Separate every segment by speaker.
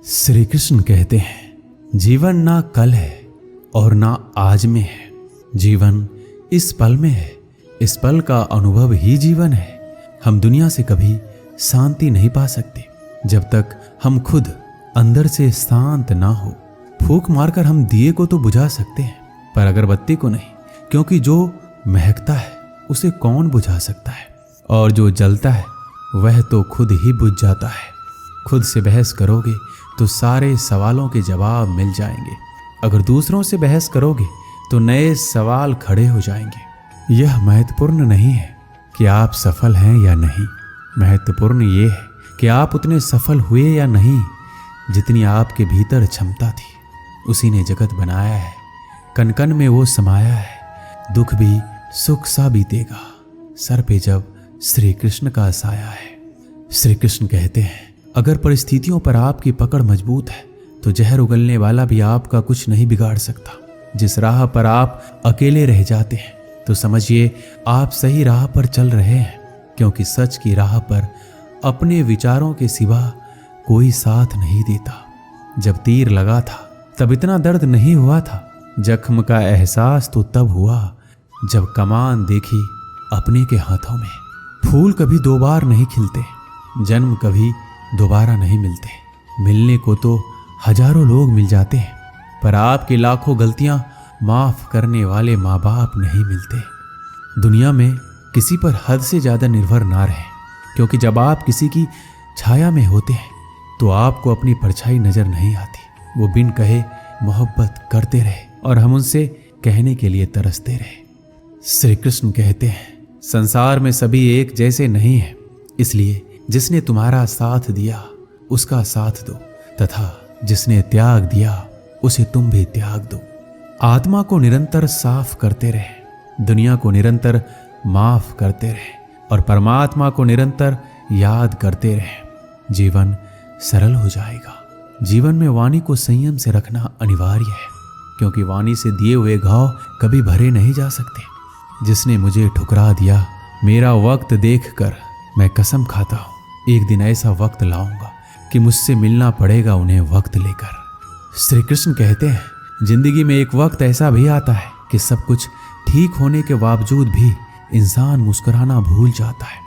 Speaker 1: श्री कृष्ण कहते हैं, जीवन ना कल है और ना आज में है, जीवन इस पल में है। इस पल का अनुभव ही जीवन है। हम दुनिया से कभी शांति नहीं पा सकते जब तक हम खुद अंदर से शांत ना हो। फूंक मारकर हम दिए को तो बुझा सकते हैं, पर अगरबत्ती को नहीं, क्योंकि जो महकता है उसे कौन बुझा सकता है, और जो जलता है वह तो खुद ही बुझ जाता है। खुद से बहस करोगे तो सारे सवालों के जवाब मिल जाएंगे। अगर दूसरों से बहस करोगे तो नए सवाल खड़े हो जाएंगे। यह महत्वपूर्ण नहीं है कि आप सफल हैं या नहीं, महत्वपूर्ण ये है कि आप उतने सफल हुए या नहीं जितनी आपके भीतर क्षमता थी। उसी ने जगत बनाया है, कण कण में वो समाया है। दुख भी सुख सा बीतेगा सर पे जब श्री कृष्ण का साया है। श्री कृष्ण कहते हैं, अगर परिस्थितियों पर आपकी पकड़ मजबूत है तो जहर उगलने वाला भी आपका कुछ नहीं बिगाड़ सकता। जिस राह पर आप अकेले रह जाते हैं तो समझिए आप सही राह पर चल रहे हैं, क्योंकि सच की राह पर अपने विचारों के सिवा कोई साथ नहीं देता। जब तीर लगा था तब इतना दर्द नहीं हुआ था। जख्म का एहसास तो तब हुआ जब कमान देखी अपने के हाथों में। फूल कभी दो बार नहीं खिलते, जन्म कभी दोबारा नहीं मिलते। मिलने को तो हजारों लोग मिल जाते हैं, पर आपकी लाखों गलतियां माफ करने वाले माँ बाप नहीं मिलते। दुनिया में किसी पर हद से ज्यादा निर्भर ना रहें, क्योंकि जब आप किसी की छाया में होते हैं तो आपको अपनी परछाई नजर नहीं आती। वो बिन कहे मोहब्बत करते रहे और हम उनसे कहने के लिए तरसते रहे। श्री कृष्ण कहते हैं, संसार में सभी एक जैसे नहीं है, इसलिए जिसने तुम्हारा साथ दिया उसका साथ दो, तथा जिसने त्याग दिया उसे तुम भी त्याग दो। आत्मा को निरंतर साफ करते रहे, दुनिया को निरंतर माफ करते रहे और परमात्मा को निरंतर याद करते रहे। जीवन सरल हो जाएगा। जीवन में वाणी को संयम से रखना अनिवार्य है, क्योंकि वाणी से दिए हुए घाव कभी भरे नहीं जा सकते। जिसने मुझे ठुकरा दिया, मेरा वक्त देखकर मैं कसम खाता हूँ एक दिन ऐसा वक्त लाऊंगा कि मुझसे मिलना पड़ेगा उन्हें वक्त लेकर। श्री कृष्ण कहते हैं, जिंदगी में एक वक्त ऐसा भी आता है कि सब कुछ ठीक होने के बावजूद भी इंसान मुस्कुराना भूल जाता है।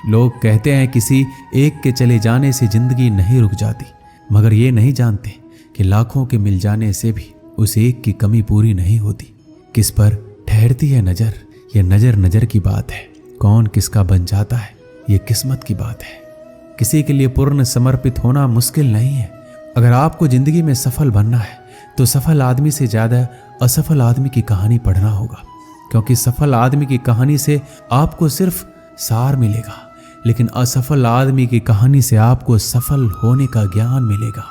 Speaker 1: लोग कहते हैं किसी एक के चले जाने से जिंदगी नहीं रुक जाती, मगर ये नहीं जानते कि लाखों के मिल जाने से भी उस एक की कमी पूरी नहीं होती। किस पर ठहरती है नजर, ये नजर नजर की बात है। कौन किसका बन जाता है, ये किस्मत की बात है। किसी के लिए पूर्ण समर्पित होना मुश्किल नहीं है। अगर आपको जिंदगी में सफल बनना है तो सफल आदमी से ज्यादा असफल आदमी की कहानी पढ़ना होगा, क्योंकि सफल आदमी की कहानी से आपको सिर्फ सार मिलेगा, लेकिन असफल आदमी की कहानी से आपको सफल होने का ज्ञान मिलेगा।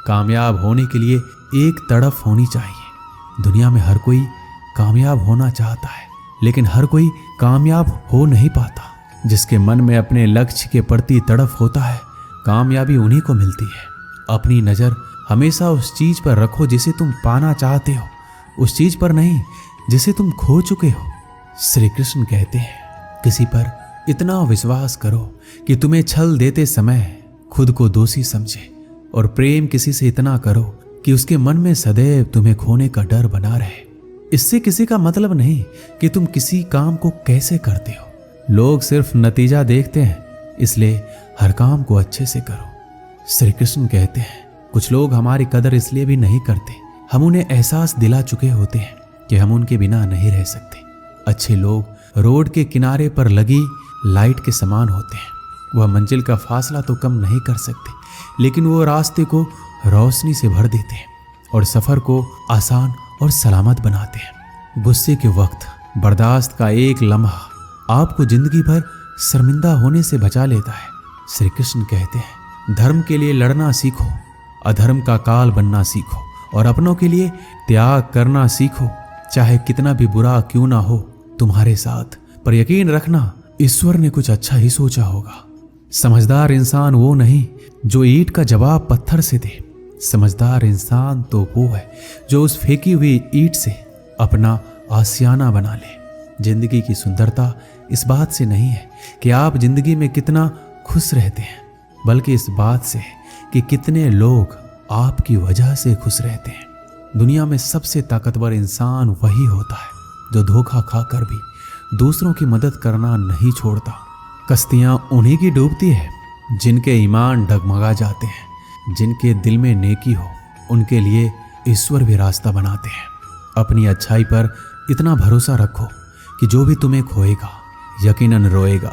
Speaker 1: कामयाब होने के लिए एक तड़फ होनी चाहिए। दुनिया में हर कोई कामयाब होना चाहता है, लेकिन हर कोई कामयाब हो नहीं पाता। जिसके मन में अपने लक्ष्य के प्रति तड़फ होता है, कामयाबी उन्हीं को मिलती है। अपनी नजर हमेशा उस चीज पर रखो जिसे तुम पाना चाहते हो, उस चीज पर नहीं जिसे तुम खो चुके हो। श्री कृष्ण कहते हैं, किसी पर इतना विश्वास करो कि तुम्हें छल देते समय खुद को दोषी समझे, और प्रेम किसी से इतना करो कि उसके मन में सदैव तुम्हें खोने का डर बना रहे। इससे किसी का मतलब नहीं कि तुम किसी काम को कैसे करते हो। लोग सिर्फ नतीजा देखते हैं, इसलिए हर काम को अच्छे से करो। श्री कृष्ण कहते हैं, कुछ लोग हमारी कदर इसलिए भी नहीं करते, हम उन्हें एहसास दिला चुके होते हैं कि हम उनके बिना नहीं रह सकते। अच्छे लोग रोड के किनारे पर लगी लाइट के समान होते हैं। वह मंजिल का फासला तो कम नहीं कर सकते, लेकिन वो रास्ते को रोशनी से भर देते हैं और सफर को आसान और सलामत बनाते हैं। गुस्से के वक्त बर्दाश्त का एक लम्हा आपको जिंदगी भर शर्मिंदा होने से बचा लेता है। श्री कृष्ण कहते हैं, धर्म के लिए लड़ना सीखो, अधर्म का काल बनना सीखो और अपनों के लिए त्याग करना सीखो। चाहे कितना भी बुरा क्यों ना हो तुम्हारे साथ, पर यकीन रखना ईश्वर ने कुछ अच्छा ही सोचा होगा। समझदार इंसान वो नहीं जो ईंट का जवाब पत्थर से दे। समझदार इंसान तो वो है जो उस फेंकी हुई ईंट से अपना आशियाना बना ले। जिंदगी की सुंदरता इस बात से नहीं है कि आप जिंदगी में कितना खुश रहते हैं, बल्कि इस बात से है कि कितने लोग आपकी वजह से खुश रहते हैं। दुनिया में सबसे ताकतवर इंसान वही होता है जो धोखा खाकर भी दूसरों की मदद करना नहीं छोड़ता। कश्तियां उन्हीं की डूबती है जिनके ईमान डगमगा जाते हैं। जिनके दिल में नेकी हो उनके लिए ईश्वर भी रास्ता बनाते हैं। अपनी अच्छाई पर इतना भरोसा रखो कि जो भी तुम्हें खोएगा यकीनन रोएगा।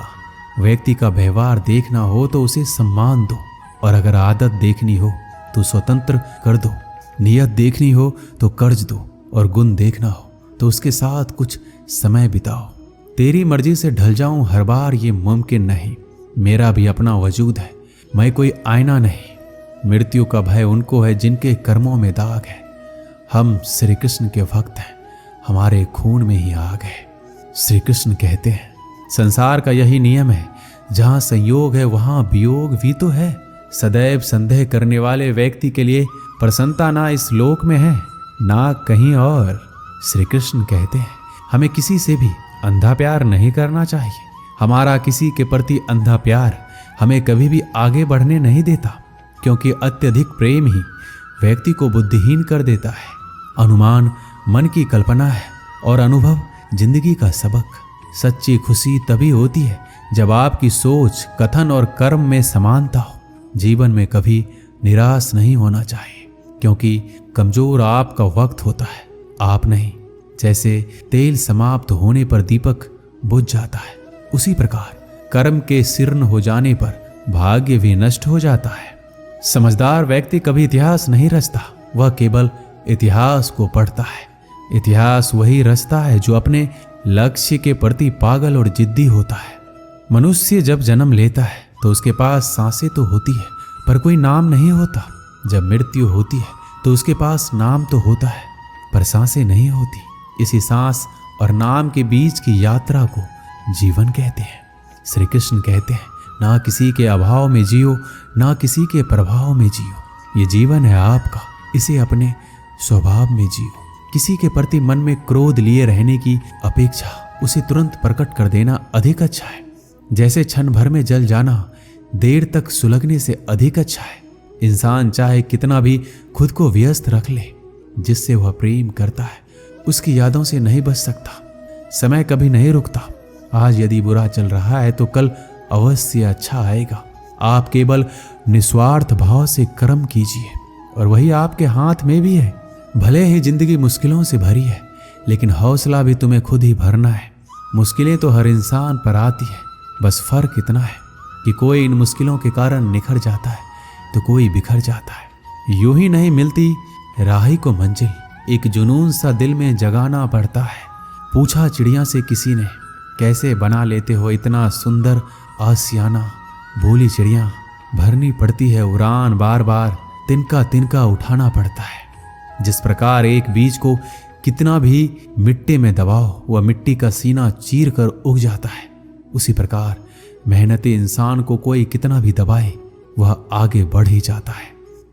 Speaker 1: व्यक्ति का व्यवहार देखना हो तो उसे सम्मान दो, और अगर आदत देखनी हो तो स्वतंत्र कर दो। नियत देखनी हो तो कर्ज दो, और गुण देखना हो तो उसके साथ कुछ समय बिताओ। तेरी मर्जी से ढल जाऊं हर बार ये मुमकिन नहीं। मेरा भी अपना वजूद है, मैं कोई आईना नहीं। मृत्यु का भय उनको है जिनके कर्मों में दाग है। हम श्री कृष्ण के भक्त हैं, हमारे खून में ही आग है। श्री कृष्ण कहते हैं संसार का यही नियम है, जहां संयोग है वहां वियोग भी तो है। सदैव संदेह करने वाले व्यक्ति के लिए प्रसन्नता ना इस लोक में है ना कहीं और। श्री कृष्ण कहते हैं हमें किसी से भी अंधा प्यार नहीं करना चाहिए। हमारा किसी के प्रति अंधा प्यार हमें कभी भी आगे बढ़ने नहीं देता, क्योंकि अत्यधिक प्रेम ही व्यक्ति को बुद्धिहीन कर देता है। अनुमान मन की कल्पना है और अनुभव जिंदगी का सबक। सच्ची खुशी तभी होती है जब आपकी सोच, कथन और कर्म में समानता हो। जीवन में कभी निराश नहीं होना चाहिए, क्योंकि कमजोर आपका वक्त होता है, आप नहीं। जैसे तेल समाप्त होने पर दीपक बुझ जाता है, उसी प्रकार कर्म के शीर्ण हो जाने पर भाग्य भी नष्ट हो जाता है। समझदार व्यक्ति कभी इतिहास नहीं रचता, वह केवल इतिहास को पढ़ता है। इतिहास वही रचता है जो अपने लक्ष्य के प्रति पागल और जिद्दी होता है। मनुष्य जब जन्म लेता है तो उसके पास सांसें तो होती है, पर कोई नाम नहीं होता। जब मृत्यु होती है तो उसके पास नाम तो होता है, पर सांसें नहीं होती। इसी सांस और नाम के बीच की यात्रा को जीवन कहते हैं। श्री कृष्ण कहते हैं ना किसी के अभाव में जियो, ना किसी के प्रभाव में जियो। ये जीवन है आपका, इसे अपने स्वभाव में जियो। किसी के प्रति मन में क्रोध लिए रहने की अपेक्षा उसे तुरंत प्रकट कर देना अधिक अच्छा है। जैसे क्षण भर में जल जाना देर तक सुलगने से अधिक अच्छा है। इंसान चाहे कितना भी खुद को व्यस्त रख ले, जिससे वह प्रेम करता है उसकी यादों से नहीं बच सकता। समय कभी नहीं रुकता। आज यदि बुरा चल रहा है तो कल अवश्य अच्छा आएगा। आप केवल निस्वार्थ भाव से कर्म कीजिए, और वही आपके हाथ में भी है। भले ही जिंदगी मुश्किलों से भरी है, लेकिन हौसला भी तुम्हें खुद ही भरना है। मुश्किलें तो हर इंसान पर आती है, बस फर्क इतना है कि कोई इन मुश्किलों के कारण निखर जाता है तो कोई बिखर जाता है। यूं ही नहीं मिलती राही को मंजिल, एक जुनून सा दिल में जगाना पड़ता है। पूछा चिड़िया से किसी ने, कैसे बना लेते हो इतना सुंदर आसियाना। बोली चिड़िया, भरनी पड़ती है उड़ान, बार बार तिनका तिनका उठाना पड़ता है। जिस प्रकार एक बीज को कितना भी मिट्टी में दबाओ वह मिट्टी का सीना चीर कर उग जाता है, उसी प्रकार मेहनती इंसान को कोई कितना भी दबाए वह आगे बढ़ ही जाता है।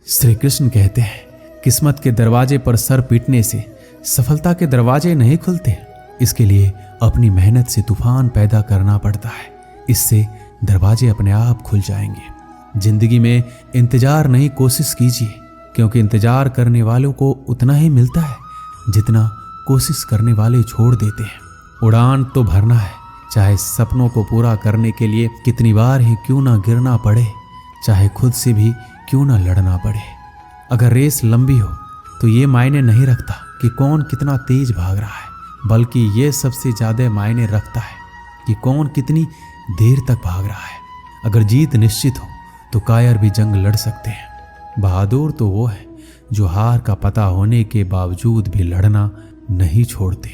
Speaker 1: श्री कृष्ण कहते हैं किस्मत के दरवाजे पर सर पीटने से सफलता के दरवाजे नहीं खुलते। इसके लिए अपनी मेहनत से तूफान पैदा करना पड़ता है, इससे दरवाजे अपने आप खुल जाएंगे। जिंदगी में इंतजार नहीं, कोशिश कीजिए, क्योंकि इंतजार करने वालों को उतना ही मिलता है जितना कोशिश करने वाले छोड़ देते हैं। उड़ान तो भरना है, चाहे सपनों को पूरा करने के लिए कितनी बार ही क्यों ना गिरना पड़े, चाहे खुद से भी क्यों ना लड़ना पड़े। अगर रेस लंबी हो तो ये मायने नहीं रखता कि कौन कितना तेज भाग रहा है, बल्कि ये सबसे ज्यादा मायने रखता है कि कौन कितनी देर तक भाग रहा है। अगर जीत निश्चित हो तो कायर भी जंग लड़ सकते हैं। बहादुर तो वो है जो हार का पता होने के बावजूद भी लड़ना नहीं छोड़ते।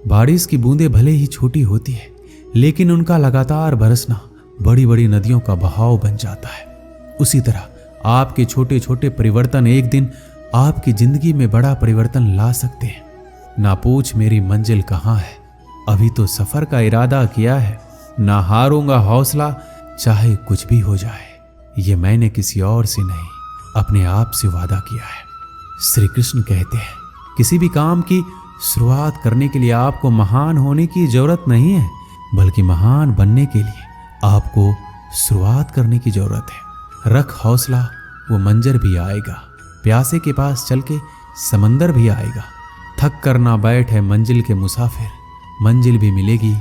Speaker 1: बारिश की बूंदें भले ही छोटी होती है, लेकिन उनका लगातार बरसना बड़ी बड़ी नदियों का बहाव बन जाता है। उसी तरह आपके छोटे छोटे परिवर्तन एक दिन आपकी जिंदगी में बड़ा परिवर्तन ला सकते हैं। ना पूछ मेरी मंजिल कहाँ है, अभी तो सफर का इरादा किया है। ना हारूंगा हौसला, चाहे कुछ भी हो जाए। ये मैंने किसी और से नहीं, अपने आप से वादा किया है। श्री कृष्ण कहते हैं किसी भी काम की शुरुआत करने के लिए आपको महान होने की जरूरत नहीं है, बल्कि महान बनने के लिए आपको शुरुआत करने की जरूरत है। रख हौसला, वो मंजर भी आएगा। प्यासे के पास चल के समंदर भी आएगा। थक कर ना बैठ है मंजिल के मुसाफिर, मंजिल भी मिलेगी,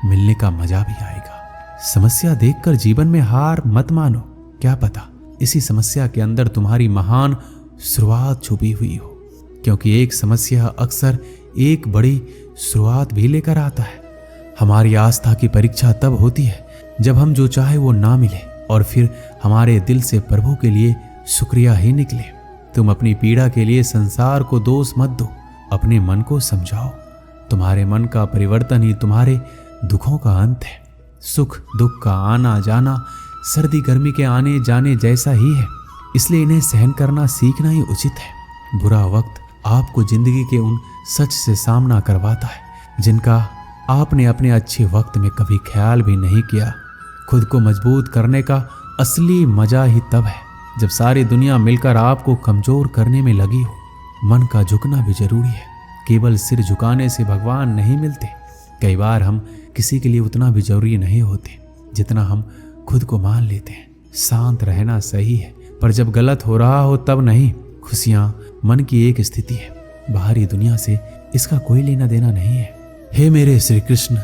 Speaker 1: मिलने का मजा भी आएगा। समस्या देखकर जीवन में हार मत मानो, क्या पता इसी समस्या के अंदर तुम्हारी महान शुरुआत छुपी हुई हो, क्योंकि एक समस्या अक्सर एक बड़ी शुरुआत भी लेकर आता है। हमारी आस्था की परीक्षा तब होती है जब हम जो चाहे वो ना मिले और फिर हमारे दिल से प्रभु के लिए शुक्रिया ही निकले। तुम अपनी पीड़ा के लिए संसार को दोष मत दो, अपने मन को समझाओ। तुम्हारे मन का परिवर्तन ही तुम्हारे दुखों का अंत है। सुख दुख का आना जाना सर्दी गर्मी के आने जाने जैसा ही है, इसलिए इन्हें सहन करना सीखना ही उचित है। बुरा वक्त आपको जिंदगी के उन सच से सामना करवाता है जिनका आपने अपने अच्छे वक्त में कभी ख्याल भी नहीं किया। खुद को मजबूत करने का असली मजा ही तब है जब सारी दुनिया मिलकर आपको कमजोर करने में लगी हो। मन का झुकना भी जरूरी है, केवल सिर झुकाने से भगवान नहीं मिलते। कई बार हम किसी के लिए उतना भी जरूरी नहीं होते जितना हम खुद को मान लेते हैं। शांत रहना सही है, पर जब गलत हो रहा हो तब नहीं। खुशियां मन की एक स्थिति है, बाहरी दुनिया से इसका कोई लेना देना नहीं है। हे मेरे श्री कृष्ण,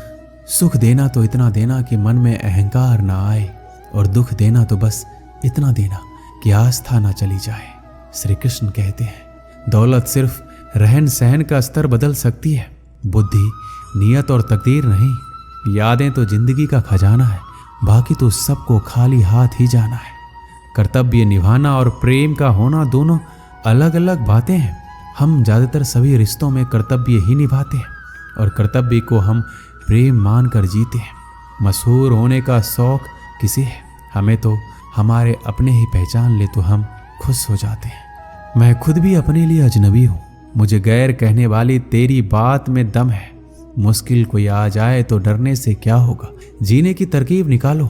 Speaker 1: सुख देना तो इतना देना कि मन में अहंकार ना आए, और दुख देना तो बस इतना देना कि आस्था ना चली जाए। श्री कृष्ण कहते हैं, दौलत सिर्फ रहन सहन का स्तर बदल सकती है, बुद्धि नियत और तकदीर नहीं। यादें तो जिंदगी का खजाना है, बाकी तो सबको खाली हाथ ही जाना है। कर्तव्य निभाना और प्रेम का होना दोनों अलग अलग बातें हैं। हम ज्यादातर सभी रिश्तों में कर्तव्य ही निभाते हैं और कर्तव्य को हम प्रेम मानकर जीते हैं। मशहूर होने का शौक किसे है? हमें तो हमारे अपने ही पहचान ले तो हम खुश हो जाते हैं। मैं खुद भी अपने लिए अजनबी हूँ, मुझे गैर कहने वाली तेरी बात में दम है। मुश्किल कोई आ जाए तो डरने से क्या होगा, जीने की तरकीब निकालो,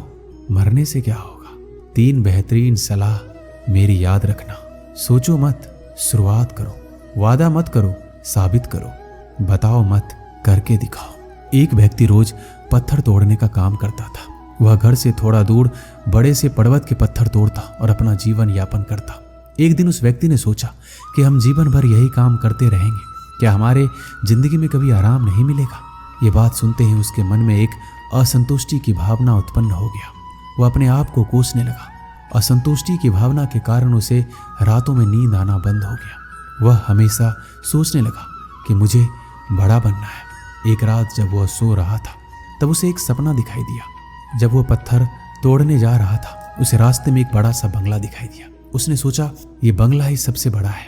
Speaker 1: मरने से क्या होगा। 3 बेहतरीन सलाह मेरी याद रखना। सोचो मत, शुरुआत करो। वादा मत करो, साबित करो। बताओ मत, करके दिखाओ। एक व्यक्ति रोज पत्थर तोड़ने का काम करता था। वह घर से थोड़ा दूर बड़े से पर्वत के पत्थर तोड़ता और अपना जीवन यापन करता। एक दिन उस व्यक्ति ने सोचा कि हम जीवन भर यही काम करते रहेंगे, क्या हमारे जिंदगी में कभी आराम नहीं मिलेगा। ये बात सुनते ही उसके मन में एक असंतुष्टि की भावना उत्पन्न हो गया। वह अपने आप को कोसने लगा। असंतुष्टि की भावना के कारण उसे रातों में नींद आना बंद हो गया। वह हमेशा सोचने लगा कि मुझे बड़ा बनना है। एक रात जब वह सो रहा था तब उसे एक सपना दिखाई दिया। जब वह पत्थर तोड़ने जा रहा था उसे रास्ते में एक बड़ा सा बंगला दिखाई दिया। उसने सोचा, ये बंगला ही सबसे बड़ा है,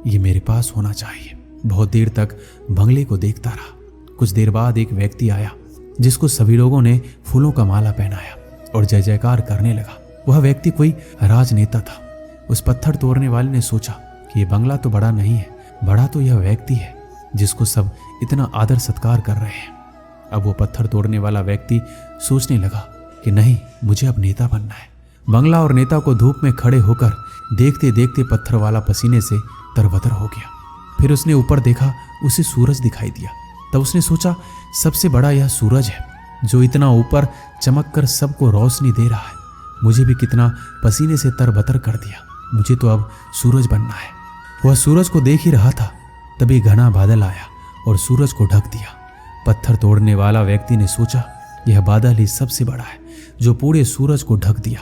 Speaker 1: ये मेरे पास होना चाहिए। बहुत देर तक बंगले को देखता रहा। कुछ देर बाद एक व्यक्ति आया जिसको सभी लोगों ने फूलों का माला पहनाया और जय जयकार करने लगा। वह व्यक्ति कोई राजनेता था। उस पत्थर तोड़ने वाले ने सोचा कि ये बंगला तो बड़ा नहीं है, बड़ा तो यह व्यक्ति है जिसको सब इतना आदर सत्कार कर रहे हैं। अब वो पत्थर तोड़ने वाला व्यक्ति सोचने लगा कि नहीं, मुझे अब नेता बनना है। बंगला और नेता को धूप में खड़े होकर देखते देखते पत्थर वाला पसीने से तरबतर हो गया। फिर उसने ऊपर देखा, उसे सूरज दिखाई दिया। तब उसने सोचा, सबसे बड़ा यह सूरज है जो इतना ऊपर चमक कर सबको रोशनी दे रहा है। मुझे भी कितना पसीने से तरबतर कर दिया, मुझे तो अब सूरज बनना है। वह सूरज को देख ही रहा था, तभी घना बादल आया और सूरज को ढक दिया। पत्थर तोड़ने वाला व्यक्ति ने सोचा, यह बादल ही सबसे बड़ा है जो पूरे सूरज को ढक दिया।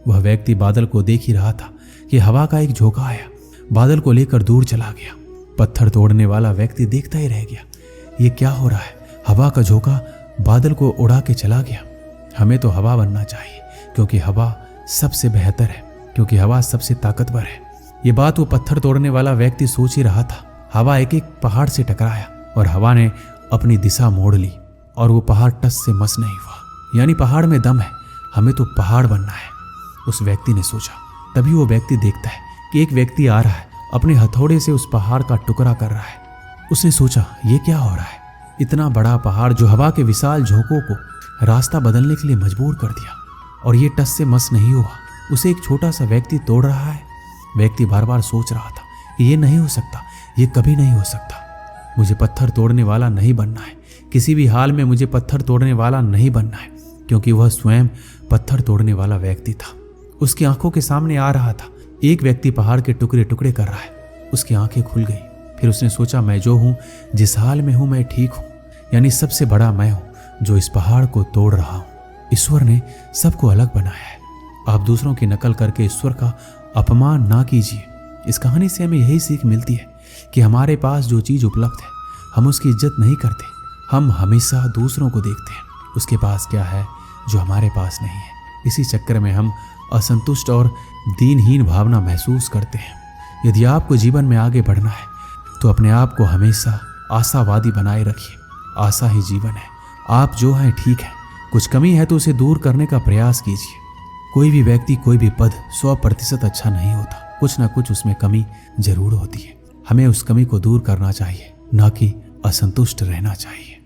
Speaker 1: वह व्यक्ति बादल को देख ही रहा था कि हवा का एक झोंका आया, बादल को लेकर दूर चला गया। पत्थर तोड़ने वाला व्यक्ति देखता ही रह गया, ये क्या हो रहा है? हवा का झोंका बादल को उड़ा के चला गया। हमें तो हवा बनना चाहिए, क्योंकि हवा सबसे बेहतर है, क्योंकि हवा सबसे ताकतवर है। ये बात वो पत्थर तोड़ने वाला व्यक्ति सोच ही रहा था। हवा एक एक पहाड़ से टकराया और हवा ने अपनी दिशा मोड़ ली और वो पहाड़ टस से मस नहीं हुआ। यानी पहाड़ में दम है, हमें तो पहाड़ बनना है, उस व्यक्ति ने सोचा। तभी वो व्यक्ति देखता है कि एक व्यक्ति आ रहा है, अपने हथौड़े से उस पहाड़ का टुकड़ा कर रहा है। उसने सोचा, ये क्या हो रहा है? इतना बड़ा पहाड़ जो हवा के विशाल झोंकों को रास्ता बदलने के लिए मजबूर कर दिया, और ये टस से मस नहीं हुआ, उसे एक छोटा सा व्यक्ति तोड़ रहा है। व्यक्ति बार बार सोच रहा था, ये नहीं हो सकता, ये कभी नहीं हो सकता। मुझे पत्थर तोड़ने वाला नहीं बनना है, किसी भी हाल में मुझे पत्थर तोड़ने वाला नहीं बनना है, क्योंकि वह स्वयं पत्थर तोड़ने वाला व्यक्ति था। उसकी आंखों के सामने आ रहा था एक व्यक्ति पहाड़ के टुकड़े टुकड़े कर रहा है। उसकी आंखें खुल गई। फिर उसने सोचा, मैं जो हूं, जिस हाल में हूं, मैं ठीक हूं। यानी सबसे बड़ा मैं हूं जो इस पहाड़ को तोड़ रहा हूं। ईश्वर ने सबको अलग बनाया है। आप दूसरों की नकल करके ईश्वर का अपमान ना कीजिए। इस कहानी से हमें यही सीख मिलती है कि हमारे पास जो चीज़ उपलब्ध है हम उसकी इज्जत नहीं करते। हम हमेशा दूसरों को देखते हैं उसके पास क्या है जो हमारे पास नहीं है। इसी चक्कर में हम असंतुष्ट और दीनहीन भावना महसूस करते हैं। यदि आपको जीवन में आगे बढ़ना है तो अपने आप को हमेशा आशावादी बनाए रखिए। आशा ही जीवन है। आप जो हैं ठीक है, कुछ कमी है तो उसे दूर करने का प्रयास कीजिए। कोई भी व्यक्ति, कोई भी पद 100% अच्छा नहीं होता। कुछ ना कुछ उसमें कमी जरूर होती है। हमें उस कमी को दूर करना चाहिए, ना कि असंतुष्ट रहना चाहिए।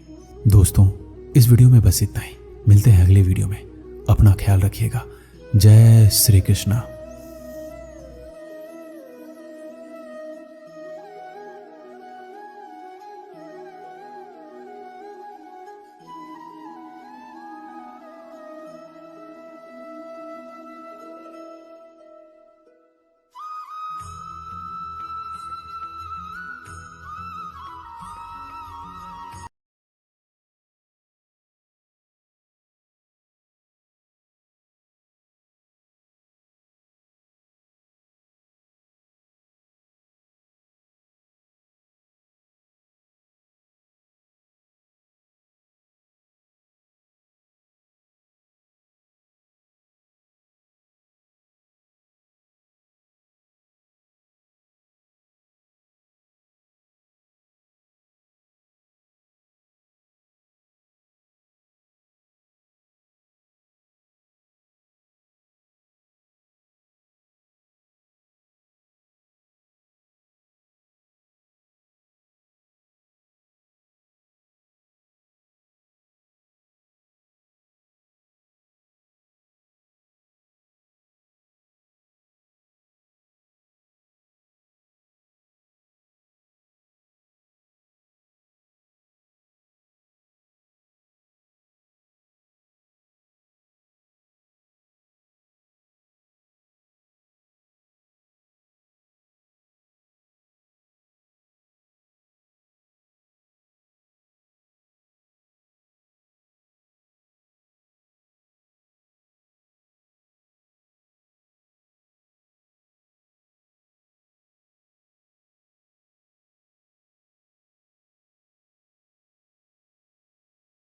Speaker 1: दोस्तों, इस वीडियो में बस इतना ही। मिलते हैं अगले वीडियो में। अपना ख्याल रखिएगा। जय श्री कृष्णा।